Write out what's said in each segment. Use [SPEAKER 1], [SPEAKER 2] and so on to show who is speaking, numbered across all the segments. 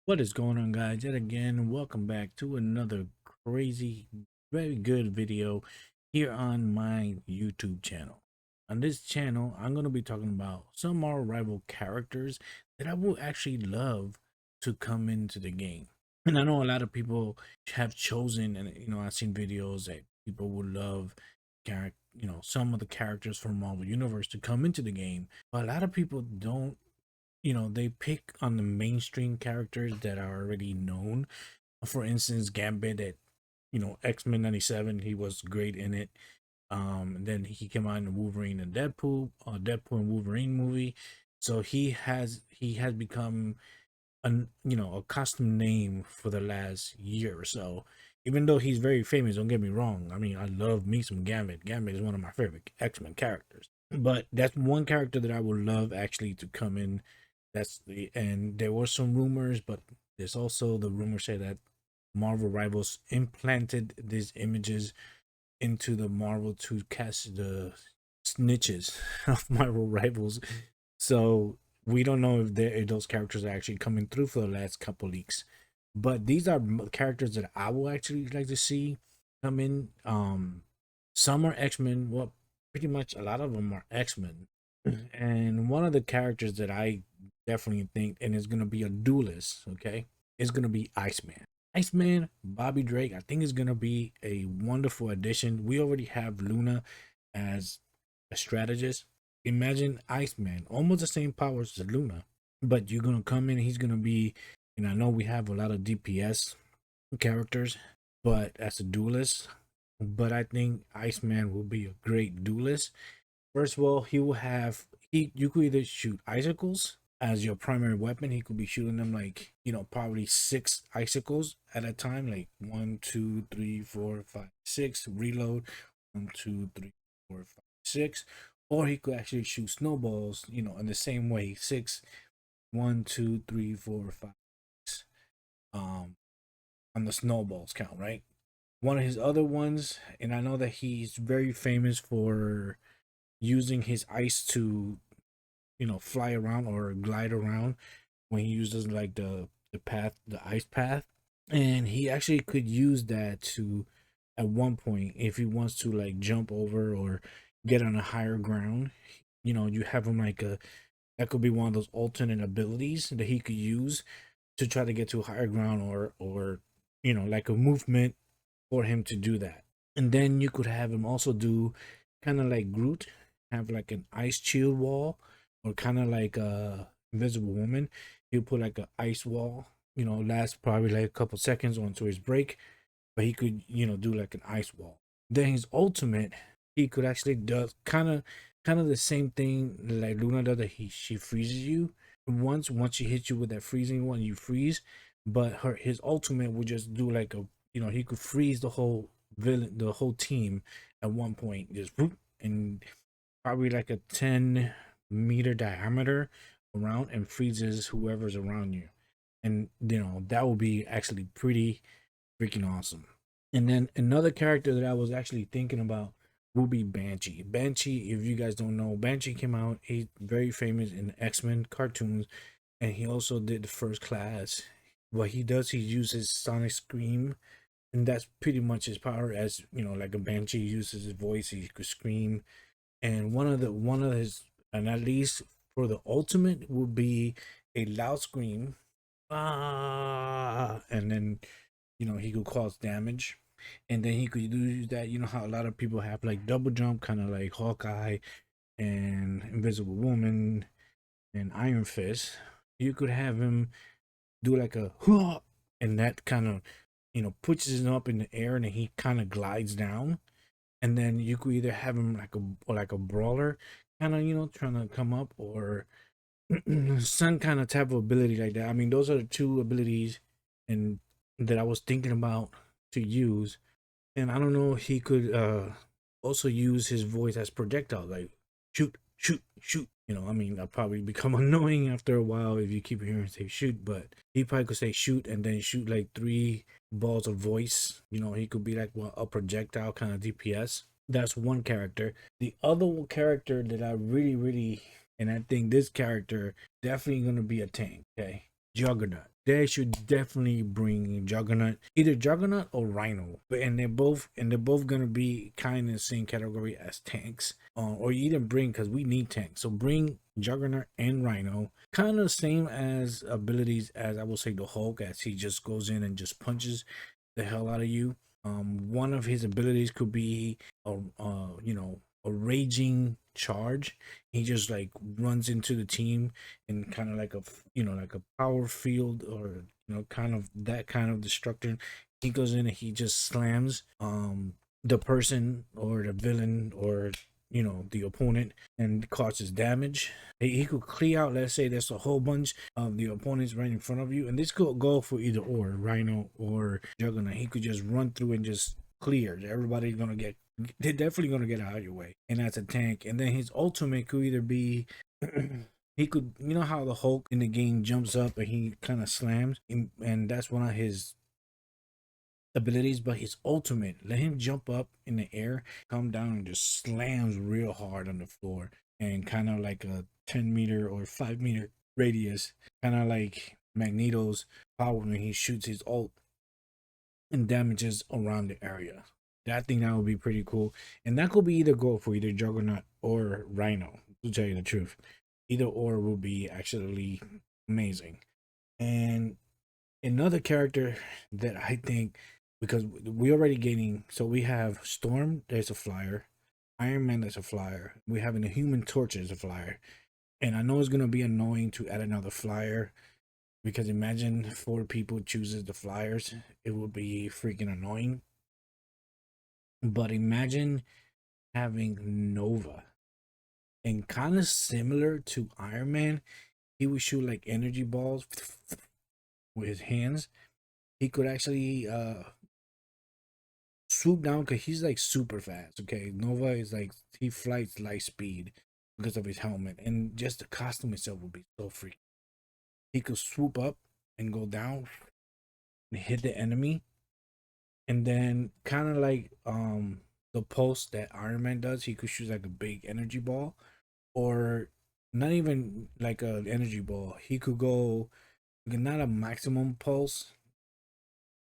[SPEAKER 1] What is going on, guys? Yet again, welcome back to another crazy, very good video here on my YouTube channel. On this channel, I'm going to be talking about some more rival characters that I will actually love to come into the game. And I know a lot of people have chosen, and I've seen videos that people would love some of the characters from Marvel Universe to come into the game, but a lot of people don't. They pick on the mainstream characters that are already known. For instance, Gambit at X-Men 97, he was great in it. Then he came out in the Wolverine and Deadpool and Wolverine movie. So he has become a custom name for the last year or so. Even though he's very famous, don't get me wrong. I mean, I love me some Gambit. Gambit is one of my favorite X-Men characters. But that's one character that I would love actually to come in. And there were some rumors, but there's also the rumor say that Marvel Rivals implanted these images into the Marvel to catch the snitches of Marvel Rivals. So we don't know if those characters are actually coming through for the last couple leaks. But these are characters that I will actually like to see come in. Some are X-Men. Well, pretty much a lot of them are X-Men. And one of the characters that I definitely think, and is gonna be a duelist, okay, is gonna be Iceman. Iceman, Bobby Drake, I think is gonna be a wonderful addition. We already have Luna as a strategist. Imagine Iceman, almost the same powers as Luna, but you're gonna come in, he's gonna be, and I know we have a lot of DPS characters, but as a duelist, but I think Iceman will be a great duelist. First of all, he will have you could either shoot icicles as your primary weapon. He could be shooting them like, probably 6 icicles at a time, like 1, 2, 3, 4, 5, 6, reload, 1, 2, 3, 4, 5, 6. Or he could actually shoot snowballs, in the same way. 6, 1, 2, 3, 4, 5, 6. On the snowballs count, right? One of his other ones, and I know that he's very famous for using his ice to fly around or glide around when he uses like the ice path. And he actually could use that to, at one point, if he wants to like jump over or get on a higher ground, you have him like that could be one of those alternate abilities that he could use to try to get to a higher ground, or like a movement for him to do that. And then you could have him also do kind of like Groot, have like an ice shield wall, or kind of like a Invisible Woman. He'll put like an ice wall, last probably like a couple seconds onto his break, but he could, do like an ice wall. Then his ultimate, he could actually do kind of the same thing like Luna does, that she freezes you. Once she hits you with that freezing one, you freeze. But his ultimate would just do like he could freeze the whole team at one point, just whoop, and probably like a 10-meter diameter around, and freezes whoever's around you. And that would be actually pretty freaking awesome. And then another character that I was actually thinking about will be Banshee. Banshee, if you guys don't know, Banshee came out, he's very famous in the X-Men cartoons, and he also did the First Class. What he does, he uses sonic scream, and that's pretty much his power. As like a Banshee uses his voice, he could scream. And one of his, and at least for the ultimate, would be a loud scream, and then he could cause damage. And then he could use that, how a lot of people have like double jump, kind of like Hawkeye and Invisible Woman and Iron Fist. You could have him do like a "Huh," and that kind of pushes him up in the air, and then he kind of glides down. And then you could either have him like a brawler, kind of trying to come up, or some kind of type of ability like that. I mean, those are the two abilities and that I was thinking about to use. And I don't know if he could also use his voice as projectile, like shoot, shoot, shoot. I mean, I'll probably become annoying after a while if you keep hearing say shoot, but he probably could say shoot and then shoot like 3 balls of voice. He could be like a projectile kind of DPS. That's one character. The other character that I really, really, and I think this character definitely gonna be a tank. Okay, Juggernaut. they should definitely bring Juggernaut, either Juggernaut or Rhino. But they're both gonna be kind of the same category as tanks. Or you either bring, because we need tanks. So bring Juggernaut and Rhino. Kind of same as abilities as I will say the Hulk, as he just goes in and just punches the hell out of you. One of his abilities could be a raging charge. He just like runs into the team in kind of like like a power field, or kind of that kind of destruction. He goes in and he just slams the person or the villain or the opponent, and causes damage. He could clear out, let's say there's a whole bunch of the opponents right in front of you, and this could go for either or Rhino or Juggernaut. He could just run through and just clear. Everybody's gonna get, they're definitely gonna get out of your way, and that's a tank. And then his ultimate could either be he could, you know how the Hulk in the game jumps up and he kind of slams, and that's one of his abilities. But his ultimate, let him jump up in the air, come down, and just slams real hard on the floor, and kind of like a 10-meter or 5-meter radius, kind of like Magneto's power when he shoots his ult and damages around the area. I think that would be pretty cool, and that could be either go for either Juggernaut or Rhino. To tell you the truth, either or will be actually amazing. And another character that I think, because we already getting, so we have Storm, there's a flyer, Iron Man, there's a flyer, we have a Human Torch, there's a flyer, and I know it's gonna be annoying to add another flyer, because imagine 4 people chooses the flyers, it would be freaking annoying. But imagine having Nova, and kind of similar to Iron Man, he would shoot like energy balls with his hands. He could actually swoop down, because he's like super fast. Okay, Nova is like, he flies light speed because of his helmet, and just the costume itself would be so free. He could swoop up and go down and hit the enemy, and then kind of like the pulse that Iron Man does, he could shoot like a big energy ball, or not even like an energy ball. He could go, not a maximum pulse,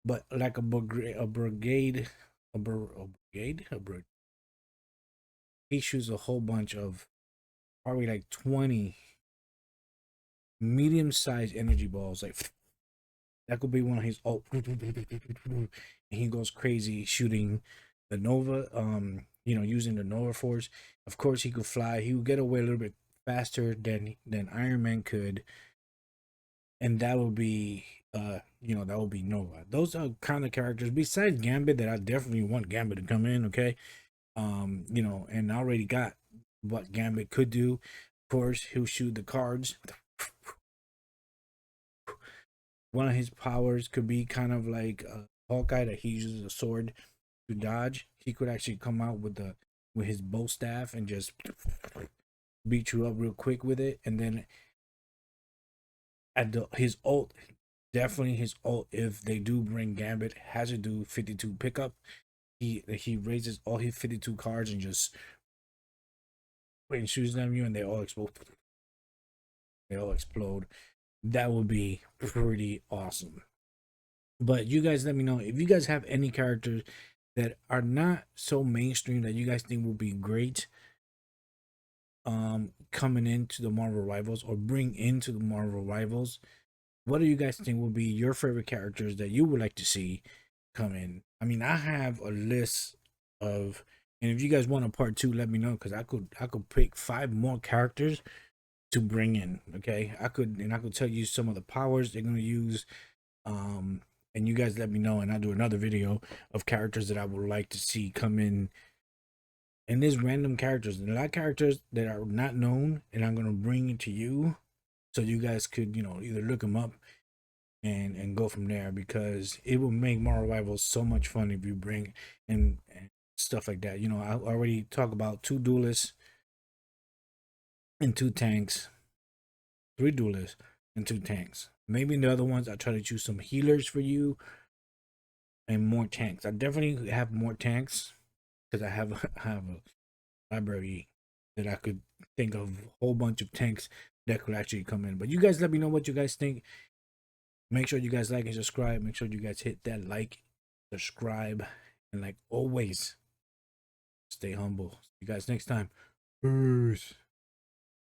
[SPEAKER 1] but like a brigade. He shoots a whole bunch of, probably like 20 medium-sized energy balls. Like that could be one of his ult, and he goes crazy shooting the Nova. Using the Nova Force. Of course, he could fly. He would get away a little bit faster than Iron Man could, and that would be that would be Nova. Those are kind of characters besides Gambit that I definitely want Gambit to come in. Okay, and I already got what Gambit could do. Of course, he'll shoot the cards. One of his powers could be kind of like Hawkeye, that he uses a sword to dodge. He could actually come out with his bow staff and just beat you up real quick with it. And then his ult, definitely his ult, if they do bring Gambit, has to do 52 pickup. He raises all his 52 cards and just shoots them you, and they all explode. They all explode. That would be pretty awesome. But you guys let me know if you guys have any characters that are not so mainstream that you guys think will be great coming into the Marvel Rivals, or bring into the Marvel Rivals. What do you guys think will be your favorite characters that you would like to see come in? I mean, I have a list of, and if you guys want a part 2, let me know, because I could pick 5 more characters to bring in. Okay, I could tell you some of the powers they're gonna use. And you guys let me know, and I'll do another video of characters that I would like to see come in. And there's random characters, and a lot of characters that are not known, and I'm gonna bring it to you, so you guys could either look them up and go from there, because it will make Marvel Rivals so much fun if you bring and stuff like that. I already talked about 2 duelists and 2 tanks, 3 duelists and 2 tanks. Maybe in the other ones I try to choose some healers for you and more tanks. I definitely have more tanks, because I have a library that I could think of a whole bunch of tanks that could actually come in. But you guys let me know what you guys think. Make sure you guys like and subscribe. Make sure you guys hit that like, subscribe, and like always, stay humble. See you guys next time. Peace.